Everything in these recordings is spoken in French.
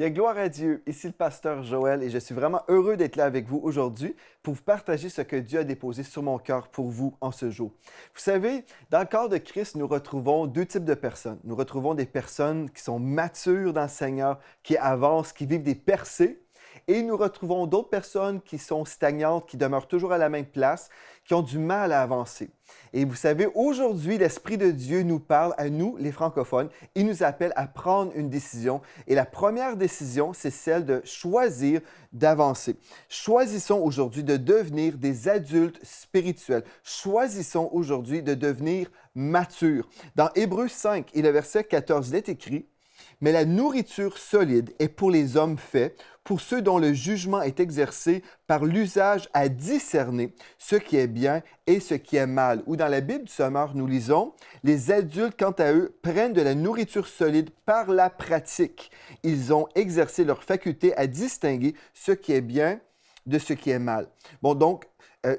Bien, gloire à Dieu. Ici le pasteur Joël et je suis vraiment heureux d'être là avec vous aujourd'hui pour vous partager ce que Dieu a déposé sur mon cœur pour vous en ce jour. Vous savez, dans le corps de Christ, nous retrouvons deux types de personnes. Nous retrouvons des personnes qui sont matures dans le Seigneur, qui avancent, qui vivent des percées. Et nous retrouvons d'autres personnes qui sont stagnantes, qui demeurent toujours à la même place, qui ont du mal à avancer. Et vous savez, aujourd'hui, l'Esprit de Dieu nous parle à nous, les francophones. Il nous appelle à prendre une décision. Et la première décision, c'est celle de choisir d'avancer. Choisissons aujourd'hui de devenir des adultes spirituels. Choisissons aujourd'hui de devenir matures. Dans Hébreux 5 et le verset 14, il est écrit: mais la nourriture solide est pour les hommes faits, pour ceux dont le jugement est exercé par l'usage à discerner ce qui est bien et ce qui est mal. Ou dans la Bible du Sommeur, nous lisons: les adultes, quant à eux, prennent de la nourriture solide par la pratique. Ils ont exercé leur faculté à distinguer ce qui est bien de ce qui est mal. Bon, donc,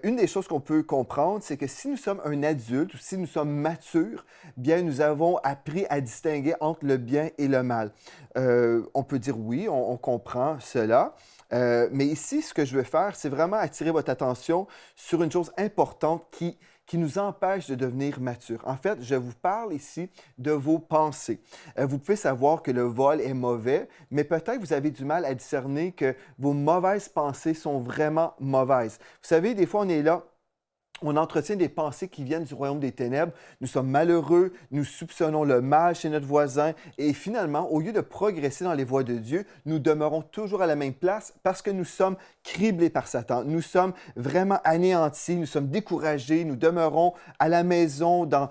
une des choses qu'on peut comprendre, c'est que si nous sommes un adulte ou si nous sommes matures, bien, nous avons appris à distinguer entre le bien et le mal. On peut dire oui, on comprend cela. Mais ici, ce que je veux faire, c'est vraiment attirer votre attention sur une chose importante qui nous empêche de devenir mature. En fait, je vous parle ici de vos pensées. Vous pouvez savoir que le vol est mauvais, mais peut-être vous avez du mal à discerner que vos mauvaises pensées sont vraiment mauvaises. Vous savez, des fois, on est là. On entretient des pensées qui viennent du royaume des ténèbres. Nous sommes malheureux, nous soupçonnons le mal chez notre voisin et finalement, au lieu de progresser dans les voies de Dieu, nous demeurons toujours à la même place parce que nous sommes criblés par Satan. Nous sommes vraiment anéantis, nous sommes découragés, nous demeurons à la maison dans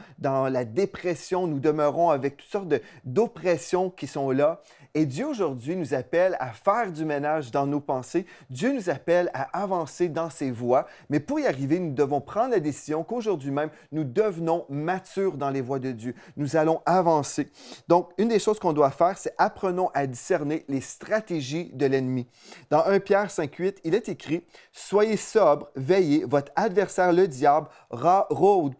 la dépression, nous demeurons avec toutes sortes d'oppressions qui sont là. Et Dieu aujourd'hui nous appelle à faire du ménage dans nos pensées. Dieu nous appelle à avancer dans ses voies. Mais pour y arriver, nous devons prendre la décision qu'aujourd'hui même, nous devenons matures dans les voies de Dieu. Nous allons avancer. Donc, une des choses qu'on doit faire, c'est apprenons à discerner les stratégies de l'ennemi. Dans 1 Pierre 5,8, il est écrit: soyez sobres, veillez, votre adversaire le diable rôde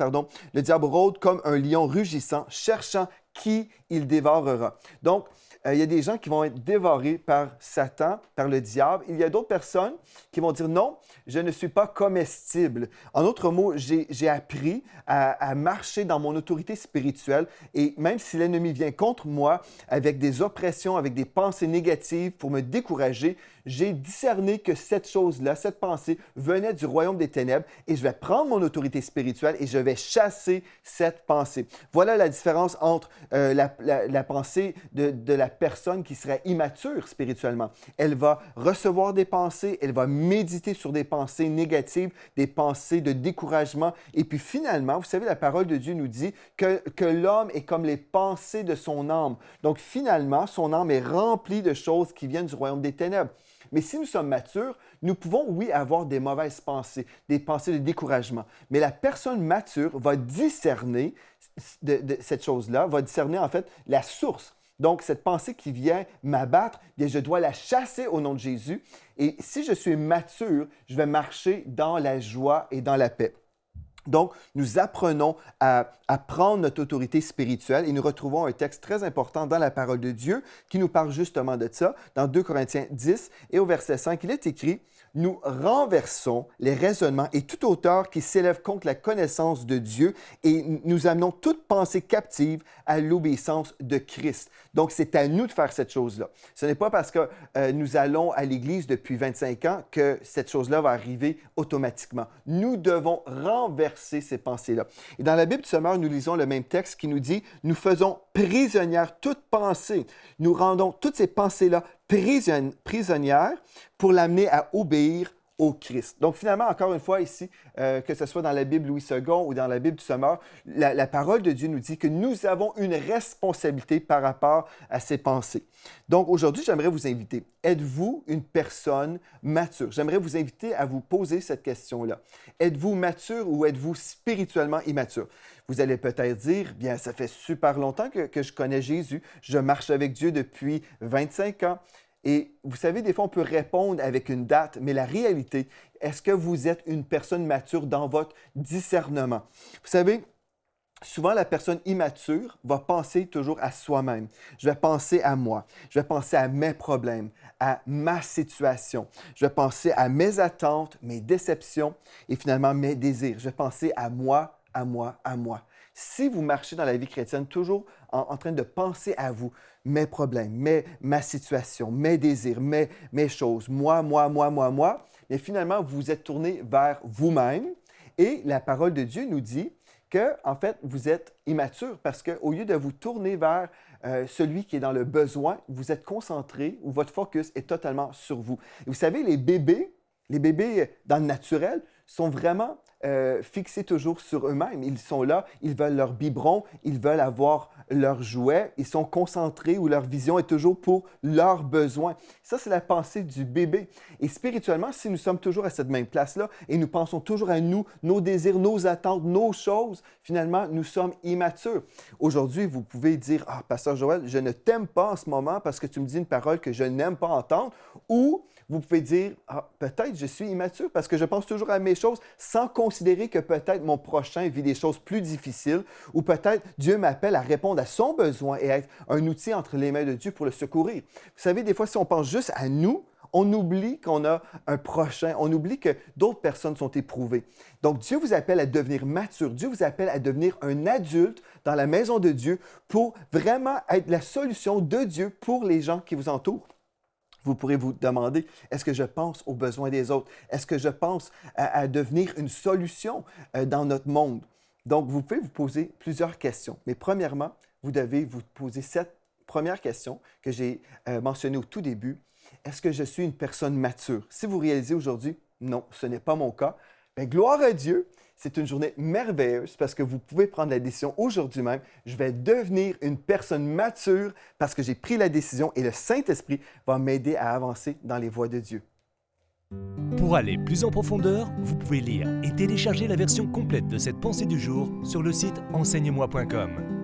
comme un lion rugissant, cherchant qui il dévorera. Donc, il y a des gens qui vont être dévorés par Satan, par le diable. Il y a d'autres personnes qui vont dire: non, je ne suis pas comestible. En d'autres mots, j'ai appris à marcher dans mon autorité spirituelle et même si l'ennemi vient contre moi avec des oppressions, avec des pensées négatives pour me décourager, j'ai discerné que cette chose-là, cette pensée, venait du royaume des ténèbres et je vais prendre mon autorité spirituelle et je vais chasser cette pensée. Voilà la différence entre la pensée de la personne qui serait immature spirituellement. Elle va recevoir des pensées, elle va méditer sur des pensées négatives, des pensées de découragement. Et puis finalement, vous savez, la parole de Dieu nous dit que l'homme est comme les pensées de son âme. Donc finalement, son âme est remplie de choses qui viennent du royaume des ténèbres. Mais si nous sommes matures, nous pouvons, oui, avoir des mauvaises pensées, des pensées de découragement. Mais la personne mature va discerner cette chose-là, va discerner en fait la source. Donc, cette pensée qui vient m'abattre, bien, je dois la chasser au nom de Jésus. Et si je suis mature, je vais marcher dans la joie et dans la paix. Donc, nous apprenons à prendre notre autorité spirituelle et nous retrouvons un texte très important dans la parole de Dieu qui nous parle justement de ça. Dans 2 Corinthiens 10 et au verset 5, il est écrit: nous renversons les raisonnements et toute hauteur qui s'élève contre la connaissance de Dieu et nous amenons toute pensée captive à l'obéissance de Christ. Donc, c'est à nous de faire cette chose-là. Ce n'est pas parce que nous allons à l'Église depuis 25 ans que cette chose-là va arriver automatiquement. Nous devons renverser ces pensées-là. Et dans la Bible du Sommeur, nous lisons le même texte qui nous dit: nous faisons prisonnière toute pensée. Nous rendons toutes ces pensées-là prisonnières pour l'amener à obéir au Christ. Donc finalement, encore une fois ici, que ce soit dans la Bible Louis II ou dans la Bible du Sommeur, la parole de Dieu nous dit que nous avons une responsabilité par rapport à ces pensées. Donc aujourd'hui, j'aimerais vous inviter. Êtes-vous une personne mature? J'aimerais vous inviter à vous poser cette question-là. Êtes-vous mature ou êtes-vous spirituellement immature? Vous allez peut-être dire: bien, ça fait super longtemps que je connais Jésus. Je marche avec Dieu depuis 25 ans. Et vous savez, des fois, on peut répondre avec une date, mais la réalité, est-ce que vous êtes une personne mature dans votre discernement? Vous savez, souvent, la personne immature va penser toujours à soi-même. Je vais penser à moi. Je vais penser à mes problèmes, à ma situation. Je vais penser à mes attentes, mes déceptions et finalement mes désirs. Je vais penser à moi, à moi, à moi. Si vous marchez dans la vie chrétienne toujours en train de penser à vous, mes problèmes, ma situation, mes désirs, mes choses, moi, mais finalement, vous vous êtes tourné vers vous-même et la parole de Dieu nous dit que, en fait, vous êtes immature parce qu'au lieu de vous tourner vers celui qui est dans le besoin, vous êtes concentré ou votre focus est totalement sur vous. Et vous savez, les bébés dans le naturel sont vraiment fixés toujours sur eux-mêmes. Ils sont là, ils veulent leur biberon, ils veulent avoir leur jouet, ils sont concentrés ou leur vision est toujours pour leurs besoins. Ça, c'est la pensée du bébé. Et spirituellement, si nous sommes toujours à cette même place-là et nous pensons toujours à nous, nos désirs, nos attentes, nos choses, finalement, nous sommes immatures. Aujourd'hui, vous pouvez dire, « Ah, Pasteur Joël, je ne t'aime pas en ce moment parce que tu me dis une parole que je n'aime pas entendre. » Ou vous pouvez dire, « Ah, peut-être je suis immature parce que je pense toujours à mes choses sans considérer que peut-être mon prochain vit des choses plus difficiles ou peut-être Dieu m'appelle à répondre à son besoin et à être un outil entre les mains de Dieu pour le secourir. » Vous savez, des fois, si on pense juste à nous, on oublie qu'on a un prochain, on oublie que d'autres personnes sont éprouvées. Donc, Dieu vous appelle à devenir mature, Dieu vous appelle à devenir un adulte dans la maison de Dieu pour vraiment être la solution de Dieu pour les gens qui vous entourent. Vous pourrez vous demander, est-ce que je pense aux besoins des autres? Est-ce que je pense à devenir une solution dans notre monde? Donc, vous pouvez vous poser plusieurs questions. Mais premièrement, vous devez vous poser cette première question que j'ai mentionnée au tout début. Est-ce que je suis une personne mature? Si vous réalisez aujourd'hui, non, ce n'est pas mon cas, bien, gloire à Dieu, c'est une journée merveilleuse parce que vous pouvez prendre la décision aujourd'hui même. Je vais devenir une personne mature parce que j'ai pris la décision et le Saint-Esprit va m'aider à avancer dans les voies de Dieu. Pour aller plus en profondeur, vous pouvez lire et télécharger la version complète de cette pensée du jour sur le site enseigne-moi.com.